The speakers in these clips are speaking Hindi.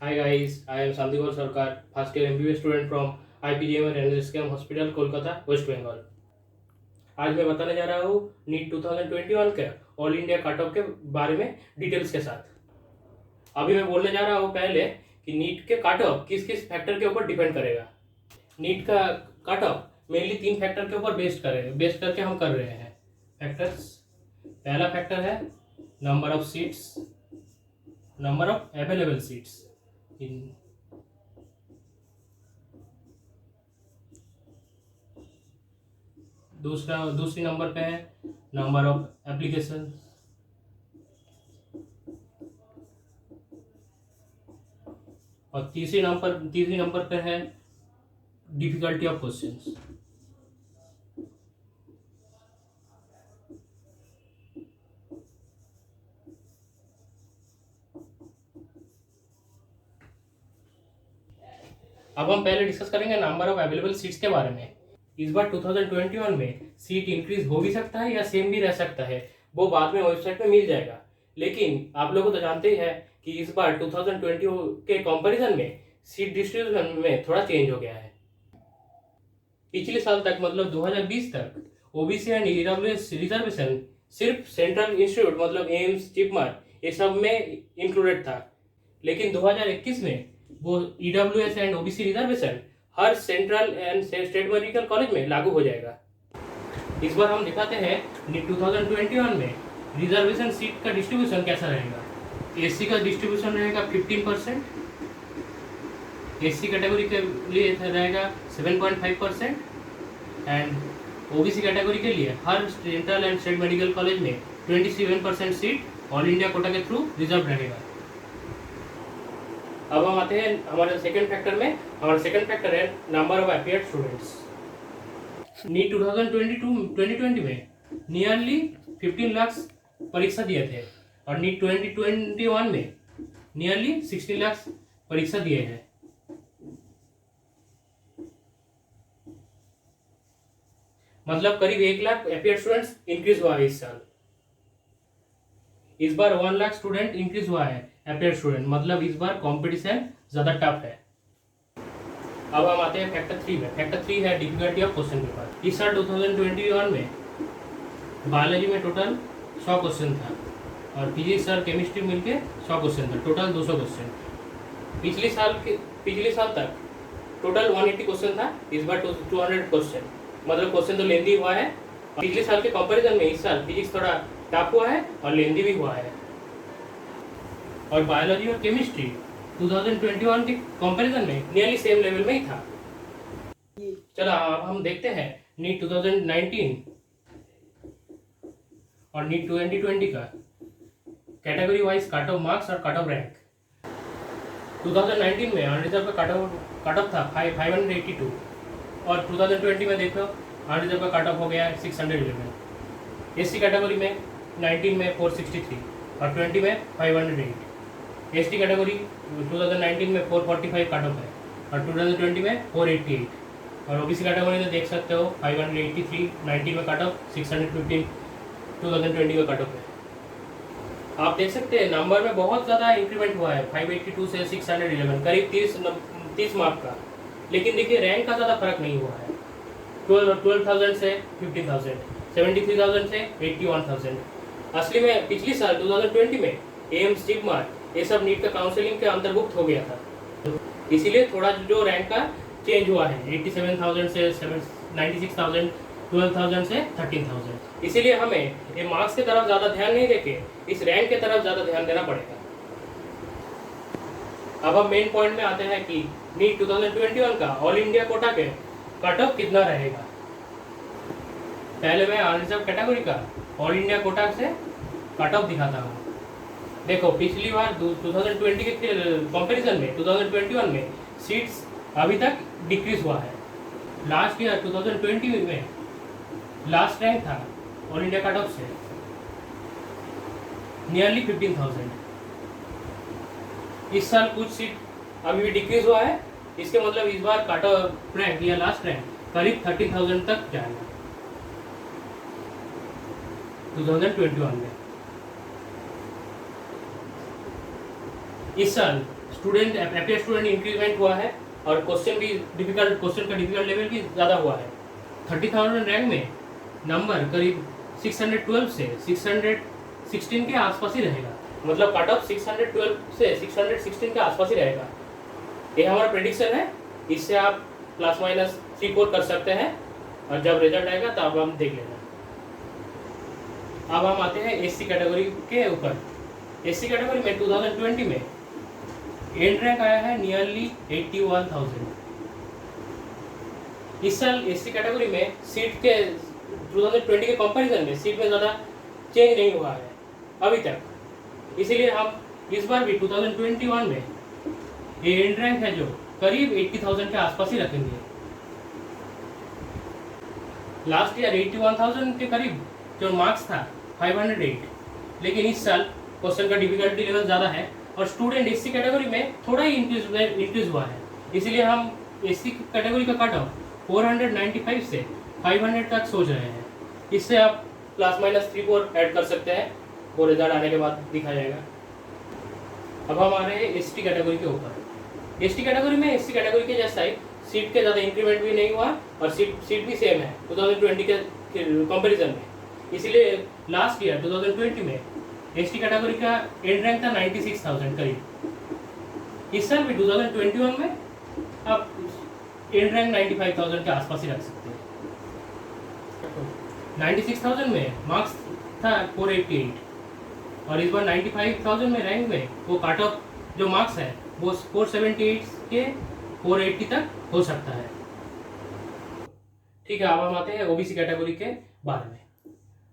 Hi guys, I am Sandeep Sarkar, first year MBBS student from IPGM and NSKM Hospital, Kolkata, West Bengal. आज मैं बताने जा रहा हूँ नीट 2021 के ऑल इंडिया कट ऑफ के बारे में डिटेल्स के साथ। अभी मैं बोलने जा रहा हूँ पहले कि नीट के कट ऑफ किस किस फैक्टर के ऊपर डिपेंड करेगा। नीट का कट ऑफ मेनली 3 फैक्टर के ऊपर बेस्ड करके हम कर रहे हैं फैक्टर्स। पहला फैक्टर है number of seats, number of available seats in दूसरी नंबर पे है नंबर ऑफ एप्लीकेशन, और तीसरी नंबर पे है डिफिकल्टी ऑफ क्वेश्चंस। अब हम पहले डिस्कस करेंगे नंबर ऑफ अवेलेबल सीट्स के बारे में। इस बार 2021 में सीट इंक्रीज हो भी सकता है या सेम भी रह सकता है, वो बाद में वेबसाइट पे मिल जाएगा। लेकिन आप लोगों तो जानते ही है कि इस बार 2020 के कंपैरिजन में सीट डिस्ट्रीब्यूशन में थोड़ा चेंज हो गया है। पिछले साल तक मतलब 2020 तक ओबीसी एंड ईडब्ल्यूएस रिजर्वेशन सिर्फ सेंट्रल इंस्टीट्यूट मतलब एम्स, चिपमार ये सब में इंक्लूडेड था। लेकिन 2021 में वो EWS and OBC reservation her central and state medical college में लागू हो जाएगा। इस बार हम दिखाते हैं नीट 2021 में रिजर्वेशन सीट का डिस्ट्रीब्यूशन कैसा रहेगा। एससी का डिस्ट्रीब्यूशन रहेगा 15%, एससी कैटेगरी के लिए रहेगा 7.5% एंड ओबीसी कैटेगरी के लिए हर central and state medical college में 27% सीट ऑल इंडिया कोटा के थ्रू रिजर्व रहेगा। अब हम आते हैं हमारे सेकंड फैक्टर में। हमारा सेकंड फैक्टर है number of appeared students. NEET 2020 में नियरली 15 लाख परीक्षा दिए थे और नीट 2021 में नियरली 16 लाख परीक्षा दिए हैं। मतलब करीब 1 लाख अपीयर्ड स्टूडेंट्स इंक्रीज हुआ है इस साल। इस बार 1 लाख स्टूडेंट इंक्रीज हुआ है अपीयर्ड स्टूडेंट, मतलब इस बार कंपटीशन ज्यादा टफ है। अब हम आते हैं फैक्टर 3 में। फैक्टर 3 है डिफिकल्टी ऑफ क्वेश्चन पेपर। इस साल 2021 में बायोलॉजी में टोटल 100 क्वेश्चन था और फिजिक्स और केमिस्ट्री मिलके 100 क्वेश्चन था, टोटल 200 क्वेश्चन। पिछले साल तक टोटल 180 क्वेश्चन था, इस बार 200 क्वेश्चन। मतलब क्वेश्चन तो लेंदी हुआ है। पिछले साल के कंपैरिजन में इस साल फिजिक्स थोड़ा टफ हुआ है और लेंदी भी हुआ है। और बायोलॉजी और केमिस्ट्री 2021 के कंपैरिजन में नियरली सेम लेवल में ही था। चलो अब हम देखते हैं नीट 2019 और नीट 2020 का category wise cut off marks और कट ऑफ रैंक। 2019 में अनरिजर्व का कट ऑफ था 582 और 2020 में देखो अनरिजर्व का कट ऑफ हो गया 611। एससी कैटेगरी में 19 में 463 और 20 में 508। एसटी कैटेगरी 2019 में 445 कट ऑफ है और 2020 में 488। और ओबीसी कैटेगरी में देख सकते हो 583, 19 में कट ऑफ 615 2020 में कट ऑफ है। आप देख सकते हैं नंबर में बहुत ज़्यादा इंक्रीमेंट हुआ है 582 से 611, करीब 30 मार्क का। लेकिन देखिए रैंक का ज़्यादा फर्क नहीं हुआ है। 12,000 से 15,000, 73,000 से 81,000। असली में पिछली साल 2020 में एम्स, चिपमार ये सब नीट का काउंसलिंग के अंतर्भुक्त हो गया था, इसीलिए थोड़ा जो रैंक का चेंज हुआ है 87,000 से 96,000, 12,000 से 13,000। इसीलिए हमें ये मार्क्स की तरफ ज़्यादा ध्यान नहीं देके इस रैंक की तरफ ज़्यादा ध्यान देना पड़ेगा। अब हम मेन पॉइंट में आते हैं कि नीट 2021 का ऑल इंडिया कोटा के कट ऑफ कितना रहेगा। पहले मैं अनरिजर्व कैटेगरी का ऑल इंडिया कोटा से कट ऑफ दिखाता हूँ। देखो पिछली बार 2020 के कंपैरिजन में 2021 में सीट्स अभी तक डिक्रीज हुआ है। लास्ट ईयर 2020 में लास्ट रैंक था ऑल इंडिया कट ऑफ से नियरली 15,000। इस साल कुछ सीट अभी भी डिक्रीज हुआ है, इसके मतलब इस बार कट ऑफ रैंक या लास्ट रैंक करीब 30,000 तक जाएगा 2021 में। इस साल स्टूडेंट एपीआर स्टूडेंट इंक्रीजमेंट हुआ है और क्वेश्चन का डिफिकल्ट लेवल भी ज़्यादा हुआ है। 30,000 रैंक में नंबर करीब 612 से 616 के आसपास ही रहेगा, मतलब कट ऑफ 612 से 616 के आसपास ही रहेगा। ये हमारा प्रेडिक्शन है, इससे आप प्लस माइनस 3-4 कर सकते हैं और जब रिजल्ट आएगा तब हम देख लेना। अब हम आते हैं एससी कैटेगरी के ऊपर। एससी कैटेगरी में 2020 में एंड रैंक आया है नियरली 81,000। इस साल एससी कैटेगरी में सीट के 2020 के कंपैरिजन में सीट में ज़्यादा चेंज नहीं हुआ है अभी तक, इसीलिए हम इस बार भी 2021 में ये एंड रैंक है जो करीब 80,000 के आसपास ही रखेंगे। लास्ट ईयर 81,000 के करीब जो मार्क्स था 508, लेकिन इस साल क्वेश्चन का डिफिकल्टी लेवल ज़्यादा है और स्टूडेंट एससी कैटेगरी में थोड़ा ही इंक्रीज हुआ है, इसलिए हम एससी कैटेगरी का कट ऑफ 495 से 500 तक सोच रहे हैं। इससे आप प्लस माइनस 3-4 ऐड कर सकते हैं, वो रिजल्ट आने के बाद दिखा जाएगा। अब हम आ रहे हैं एसटी कैटेगरी के ऊपर। एसटी कैटेगरी में एससी कैटेगरी के जैसा ही सीट के ज़्यादा इंक्रीमेंट भी नहीं हुआ और सीट भी सेम है 2020 के कंपैरिजन में, इसीलिए लास्ट ईयर 2020 में एसटी कैटेगरी का एंड रैंक था 96,000 करीब। इस साल भी 2021 में आप एंड रैंक 95,000 के आसपास ही रख सकते हैं। 96,000 में मार्क्स था 488 और इस बार 95,000 में रैंक में वो कट ऑफ जो मार्क्स है वो 478 के 480 तक हो सकता है। ठीक है, अब हम आते हैं ओबीसी कैटेगरी के बारे में।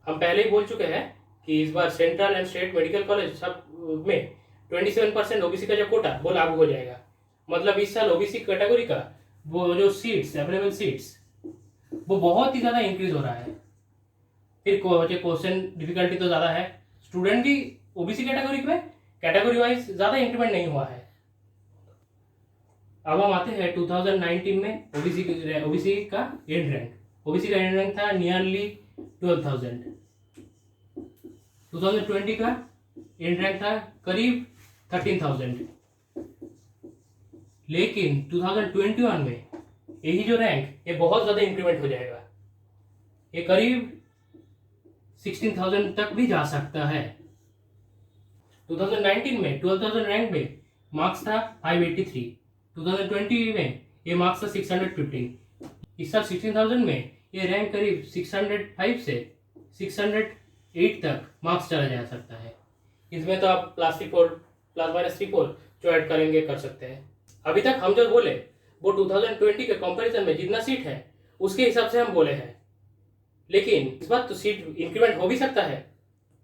हम पहले ही बोल चुके हैं कि इस बार central and state medical college सब में 27% ओबीसी का जो कोटा वो लागू हो जाएगा। मतलब इस साल ओबीसी कैटेगरी का वो जो सीट्स अवेलेबल सीट्स वो बहुत ही ज़्यादा इंक्रीज हो रहा है। फिर क्वेश्चन डिफिकल्टी तो ज़्यादा है, स्टूडेंट की ओबीसी कैटेगरी में कैटेगरी वाइज ज़्यादा इंक्रीमेंट नहीं हुआ है। अब हम आते हैं 2019 में ओबीसी का एंड रैंक। ओबीसी का एंड रैंक था नियरली 12,000। 2020 का एंड रैंक था करीब 13,000, लेकिन 2021 में यही जो रैंक ये बहुत ज़्यादा इंक्रीमेंट हो जाएगा, ये करीब 16,000 तक भी जा सकता है। 2019 में 12,000 रैंक में मार्क्स था 583, 2020 में ये मार्क्स था 615। इस साल 16,000 में ये रैंक करीब 605 से 608 तक मार्क्स चला जा सकता है। इसमें तो आप प्लस माइनस 3-4 जो ऐड करेंगे कर सकते हैं। अभी तक हम जो बोले वो 2020 के कंपैरिजन में जितना सीट है उसके हिसाब से हम बोले हैं, लेकिन इस बार तो सीट इंक्रीमेंट हो भी सकता है,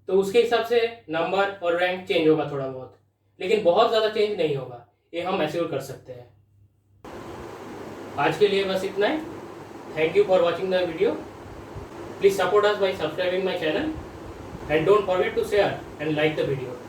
तो उसके हिसाब से नंबर और रैंक चेंज होगा थोड़ा बहुत, लेकिन बहुत ज़्यादा चेंज नहीं होगा, ये हम एश्योर कर सकते हैं। आज के लिए बस इतना ही। Thank you for watching the video. Please support us by subscribing my channel and don't forget to share and like the video.